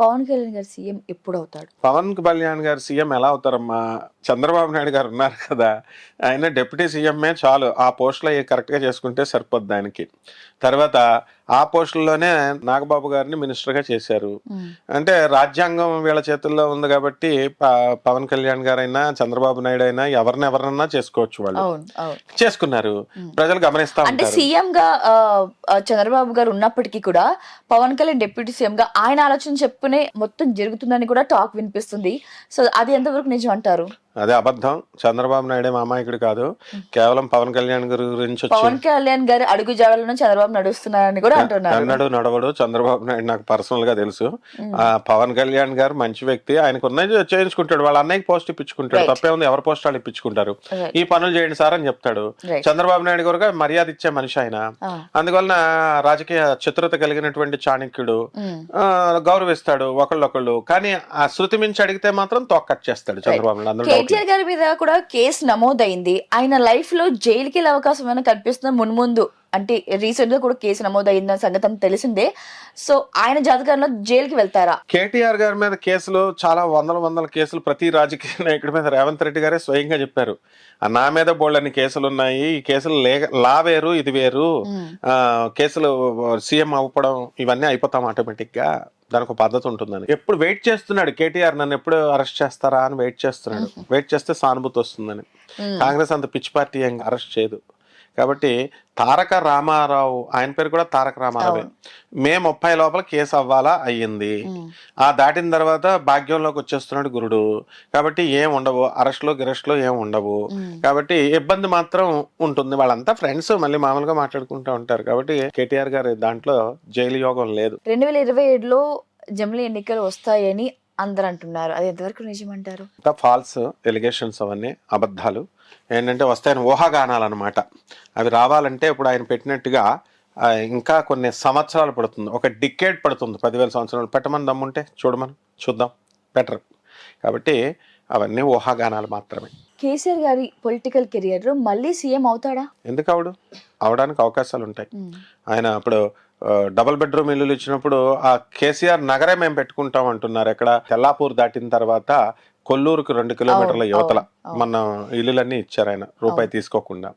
పవన్ కళ్యాణ్ గారు సీఎం ఎప్పుడు అవుతాడు? పవన్ కళ్యాణ్ గారు సీఎం ఎలా అవుతారమ్మా? చంద్రబాబు నాయుడు గారు ఉన్నారు కదా, ఆయన డిప్యూటీ సీఎంఏ చాలు. ఆ పోస్టులో కరెక్ట్గా చేసుకుంటే సరిపోద్ది ఆయనకి. తర్వాత ఆ పోస్టుల్లోనే నాగబాబు గారిని మినిస్టర్గా చేశారు. అంటే రాజ్యాంగం వీళ్ళ చేతుల్లో ఉంది కాబట్టి పవన్ కళ్యాణ్ గారైనా చంద్రబాబు నాయుడు అయినా ఎవరినన్నా చేసుకోవచ్చు. వాళ్ళు చేసుకున్నారు, ప్రజలు గమనిస్తా అంటే ఉంటారు. సీఎం గా చంద్రబాబు గారు ఉన్నప్పటికీ కూడా పవన్ కళ్యాణ్ డిప్యూటీ సీఎం గా ఆయన ఆలోచన చెప్పుకునే మొత్తం జరుగుతుందని కూడా టాక్ వినిపిస్తుంది. సో అది ఎంతవరకు నిజం అంటారు? అదే అబద్ధం. చంద్రబాబు నాయుడు అమాయకుడు కాదు, కేవలం పవన్ కళ్యాణ్ గారి గురించి పవన్ కళ్యాణ్ గారు అడుగు జాడలను చంద్రబాబు నడుస్తున్నారని కూడా అంటున్నారు. అన్నాడు నడవడు. చంద్రబాబు నాయుడు నాకు పర్సనల్ గా తెలుసు. పవన్ కళ్యాణ్ గారు మంచి వ్యక్తి, ఆయనకు ఉన్నది చేయించుకుంటాడు. వాళ్ళ అన్నయ్యకి పోస్ట్ ఇప్పించుకుంటాడు, తప్పే ఉంది. ఎవరి పోస్ట్ వాళ్ళు ఇప్పించుకుంటారు. ఈ పనులు చేయండి సార్ అని చెప్తాడు. చంద్రబాబు నాయుడు గారు మర్యాద ఇచ్చే మనిషి ఆయన. అందువలన రాజకీయ చతురత కలిగినటువంటి చాణక్యుడు, గౌరవిస్తాడు ఒకళ్ళొకళ్ళు. కానీ ఆ శృతి మించి అడిగితే మాత్రం తోకట్ చేస్తాడు చంద్రబాబు నాయుడు. కేటీఆర్ గారి మీద కూడా కేసు నమోదైంది. ఆయన లైఫ్ లో జైలుకి వెళ్ళే అవకాశం ఏమైనా కనిపిస్తుంది మున్ముందు? అంటే రీసెంట్ గా కూడా కేసు నమోదైందన్న సంగతి తెలిసిందే. సో ఆయన జాతకంలో జైలుకి వెళ్తారా? కేటీఆర్ గారి మీద కేసులు చాలా వందల కేసులు ప్రతి రాజకీయ నాయకుడి మీద రేవంత్ రెడ్డి గారే స్వయంగా చెప్పారు. నా మీద బోల్డన్ని కేసులు ఉన్నాయి, ఈ కేసులు లా వేరు ఇది వేరు, కేసులు సీఎం అవ్వడం ఇవన్నీ అయిపోతాం ఆటోమేటిక్ గా, దానికి ఒక పద్ధతి ఉంటుందని. ఎప్పుడు వెయిట్ చేస్తున్నాడు కేటీఆర్, నన్ను ఎప్పుడు అరెస్ట్ చేస్తారా అని వెయిట్ చేస్తున్నాడు. వెయిట్ చేస్తే సానుభూతి వస్తుందని. కాంగ్రెస్ అంత పిచ్చి పార్టీ ఏం అరెస్ట్ చేయదు. కాబట్టి తారక రామారావు, ఆయన పేరు కూడా తారక రామారావే, మే 30 లోపల కేసు అవ్వాలా, అయ్యింది. ఆ దాటిన తర్వాత భాగ్యంలోకి వచ్చేస్తున్నాడు గురుడు. కాబట్టి ఏం ఉండవు, అరెస్ట్లో ఏం ఉండవు. కాబట్టి ఇబ్బంది మాత్రం ఉంటుంది. వాళ్ళంతా ఫ్రెండ్స్, మళ్ళీ మామూలుగా మాట్లాడుకుంటూ ఉంటారు. కాబట్టి కేటీఆర్ గారి దాంట్లో జైలు యోగం లేదు. 2027లో జమిలీ ఎన్నికలు వస్తాయని అందరు అంటున్నారు. అది ఎంతవరకు నిజమంటారు? ఫాల్స్ ఎలిగేషన్స్, అవన్నీ అబద్ధాలు. ఏంటంటే వస్తాయని ఊహాగానాలు అనమాట. అవి రావాలంటే ఇప్పుడు ఆయన పెట్టినట్టుగా ఇంకా కొన్ని సంవత్సరాలు పడుతుంది, ఒక డికేడ్ పడుతుంది. 10,000 సంవత్సరాలు పెట్టమని దమ్ముంటే చూద్దాం, బెటర్. కాబట్టి అవన్నీ ఊహాగానాలు మాత్రమే. కేసీఆర్ గారి పొలిటికల్ కెరియర్ లో మళ్ళీ సీఎం అవుతాడా? ఎందుకు అవడానికి అవకాశాలు ఉంటాయి. ఆయన ఇప్పుడు డబుల్ బెడ్రూమ్ ఇల్లులు ఇచ్చినప్పుడు ఆ కేసీఆర్ నగరే మేము పెట్టుకుంటాం అంటున్నారు. ఎక్కడ తెల్లాపూర్ దాటిన తర్వాత కొల్లూరుకు 2 కిలోమీటర్ల యువతల మన ఇల్లులన్నీ ఇచ్చారు ఆయన, రూపాయి తీసుకోకుండా.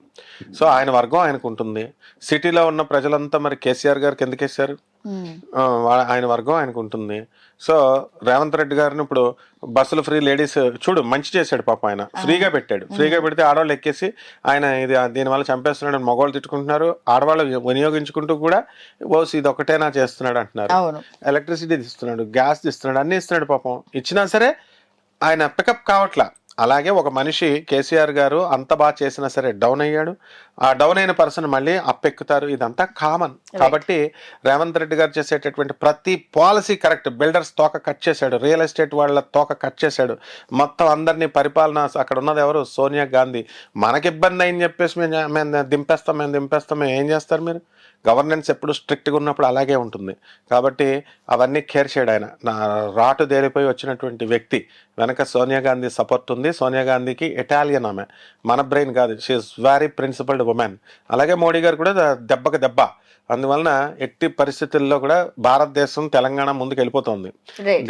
సో ఆయన వర్గం ఆయనకు ఉంటుంది. సిటీలో ఉన్న ప్రజలంతా మరి కేసీఆర్ గారికి ఎందుకు వేశారు? ఆయన వర్గం ఆయనకు ఉంటుంది. సో రేవంత్ రెడ్డి గారిని ఇప్పుడు బస్సులు ఫ్రీ, లేడీస్ చూడు మంచి చేశాడు పాప. ఆయన ఫ్రీగా పెట్టాడు. ఫ్రీగా పెడితే ఆడవాళ్ళు ఎక్కేసి ఆయన దీనివల్ల చంపేస్తున్నాడు అని మగవాళ్ళు తిట్టుకుంటున్నారు. ఆడవాళ్ళు వినియోగించుకుంటూ కూడా ఓసి ఇది ఒకటేనా చేస్తున్నాడు అంటున్నారు. ఎలక్ట్రిసిటీ ఇస్తున్నాడు, గ్యాస్ ఇస్తున్నాడు, అన్ని ఇస్తున్నాడు పాపం. ఇచ్చినా సరే ఆయన పికప్ కావట్లా. అలాగే ఒక మనిషి కేసీఆర్ గారు అంత బాగా చేసినా సరే డౌన్ అయ్యాడు. ఆ డౌన్ అయిన పర్సన్ మళ్ళీ అప్పెక్కుతారు. ఇదంతా కామన్. కాబట్టి రేవంత్ రెడ్డి గారు చేసేటటువంటి ప్రతి పాలసీ కరెక్ట్. బిల్డర్స్ తోక కట్ చేశాడు, రియల్ ఎస్టేట్ వాళ్ళ తోక కట్ చేశాడు, మొత్తం అందరినీ పరిపాలన. అక్కడ ఉన్నది ఎవరు? సోనియా గాంధీ. మనకి ఇబ్బంది అయింది చెప్పేసి మేము దింపేస్తాం. ఏం చేస్తారు మీరు? గవర్నెన్స్ ఎప్పుడు స్ట్రిక్ట్గా ఉన్నప్పుడు అలాగే ఉంటుంది. కాబట్టి అవన్నీ కేర్ చేయడు ఆయన. నా రాటు దేరిపోయి వచ్చినటువంటి వ్యక్తి. వెనక సోనియా గాంధీ సపోర్ట్ ఉంది. సోనియా గాంధీకి ఇటాలియన్ ఆమె, మన బ్రెయిన్ కాదు. She's very principled woman. అలాగే మోడీ గారు కూడా దెబ్బకి దెబ్బ. అందువలన ఎట్టి పరిస్థితుల్లో కూడా భారతదేశం, తెలంగాణ ముందుకు వెళ్ళిపోతుంది.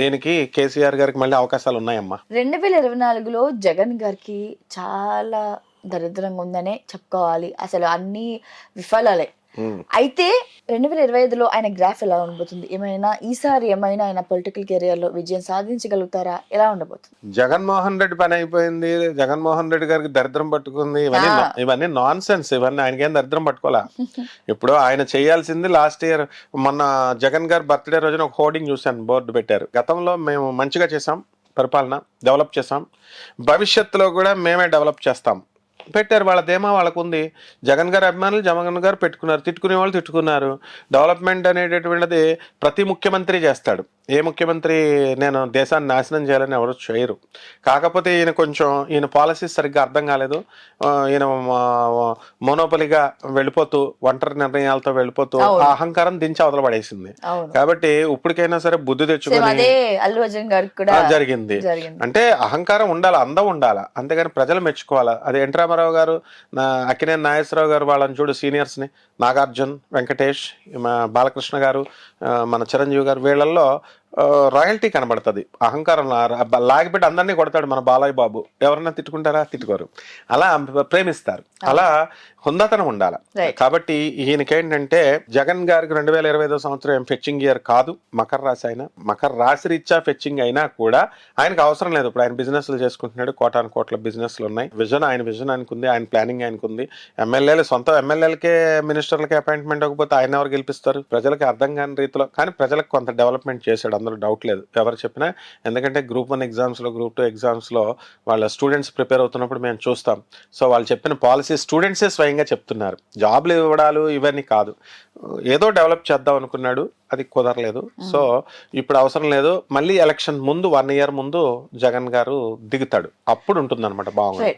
దీనికి కేసీఆర్ గారికి మళ్ళీ అవకాశాలు ఉన్నాయమ్మా. 2024లో జగన్ గారికి చాలా దరిద్రంగా ఉందనే చెప్పుకోవాలి. అసలు అన్ని విఫలాలే. అయితే 2025లో ఆయన గ్రాఫ్ ఎలా ఉండబోతుంది? ఈసారి ఏమైనా ఆయన పొలిటికల్ కెరియర్ లో విజయం సాధించగలుగుతారా? ఎలా ఉండబోతుంది? జగన్మోహన్ రెడ్డి పని అయిపోయింది. జగన్మోహన్ రెడ్డి గారికి దరిద్రం పట్టుకుంది. ఇవన్నీ నాన్ సెన్స్. ఇవన్నీ ఆయనకేం దరిద్రం పట్టుకోవాలా. ఇప్పుడు ఆయన చేయాల్సింది లాస్ట్ ఇయర్ మొన్న జగన్ గారు బర్త్డే రోజున ఒక హోర్డింగ్ చూశాను, బోర్డు పెట్టారు. గతంలో మేము మంచిగా చేసాం, పరిపాలన డెవలప్ చేసాం, భవిష్యత్తులో కూడా మేమే డెవలప్ చేస్తాం పెట్టారు. వాళ్ళ ధీమా వాళ్ళకు ఉంది. జగన్ గారు అభిమానులు జగన్ గారు పెట్టుకున్నారు, తిట్టుకునే వాళ్ళు తిట్టుకున్నారు. డెవలప్మెంట్ అనేటటువంటిది ప్రతి ముఖ్యమంత్రి చేస్తాడు. ఏ ముఖ్యమంత్రి నేను దేశాన్ని నాశనం చేయాలని ఎవరు చేయరు. కాకపోతే ఈయన పాలసీస్ సరిగ్గా అర్థం కాలేదు. ఈయన మోనోపలిగా వెళ్ళిపోతూ, ఒంటరి నిర్ణయాలతో వెళ్ళిపోతూ ఆ అహంకారం దించి అవతల పడేసింది. కాబట్టి ఇప్పటికైనా సరే బుద్ధి తెచ్చుకుని జరిగింది. అంటే అహంకారం ఉండాలి, అందం ఉండాలి, అంతేగాని ప్రజలు మెచ్చుకోవాలా. అది ఎన్టీ రామారావు గారు, అక్కినేని నాగేశ్వరరావు గారు, వాళ్ళని చూడు సీనియర్స్ని, నాగార్జున్, వెంకటేష్, బాలకృష్ణ గారు, మన చిరంజీవి గారు, వీళ్ళల్లో రాయల్టీ కనబడుతుంది. అహంకారం లాగిపెట్టి అందరినీ కొడతాడు మన బాలయ్య బాబు. ఎవరన్నా తిట్టుకుంటారా? తిట్టుకోరు. అలా ప్రేమిస్తారు. అలా హుందాతనం ఉండాలి. కాబట్టి ఈయనకేంటంటే జగన్ గారికి 2025 సంవత్సరం ఫెచ్చింగ్ ఇయర్ కాదు. మకర రాశి అయినా, మకర రాశి రీత్యా ఫెచ్చింగ్ అయినా కూడా ఆయనకు అవసరం లేదు. ఇప్పుడు ఆయన బిజినెస్లు చేసుకుంటున్నాడు, కోటాను కోట్ల బిజినెస్లు ఉన్నాయి. ఆయన విజన్ ఆయనకుంది, ఆయన ప్లానింగ్ ఆయనకుంది. సొంత ఎమ్మెల్యేలకే మినిస్టర్లకే అపాయింట్మెంట్ అవ్వకపోతే ఆయన ఎవరు గెలిపిస్తారు? ప్రజలకి అర్థం కాని రీతిలో. కానీ ప్రజలకు కొంత డెవలప్మెంట్ చేశాడు, అందులో డౌట్ లేదు ఎవరు చెప్పినా. ఎందుకంటే Group 1 ఎగ్జామ్స్లో, Group 2 ఎగ్జామ్స్లో వాళ్ళ స్టూడెంట్స్ ప్రిపేర్ అవుతున్నప్పుడు మేము చూస్తాం. సో వాళ్ళు చెప్పిన పాలసీ స్టూడెంట్సే స్వయంగా చెప్తున్నారు. జాబ్లు ఇవ్వడాలు ఇవన్నీ కాదు. ఏదో డెవలప్ చేద్దాం అనుకున్నాడు, అది కుదరలేదు. సో ఇప్పుడు అవసరం లేదు. మళ్ళీ ఎలక్షన్ ముందు 1 year ముందు జగన్ గారు దిగుతాడు. అప్పుడు ఉంటుంది అనమాట బాగుంది.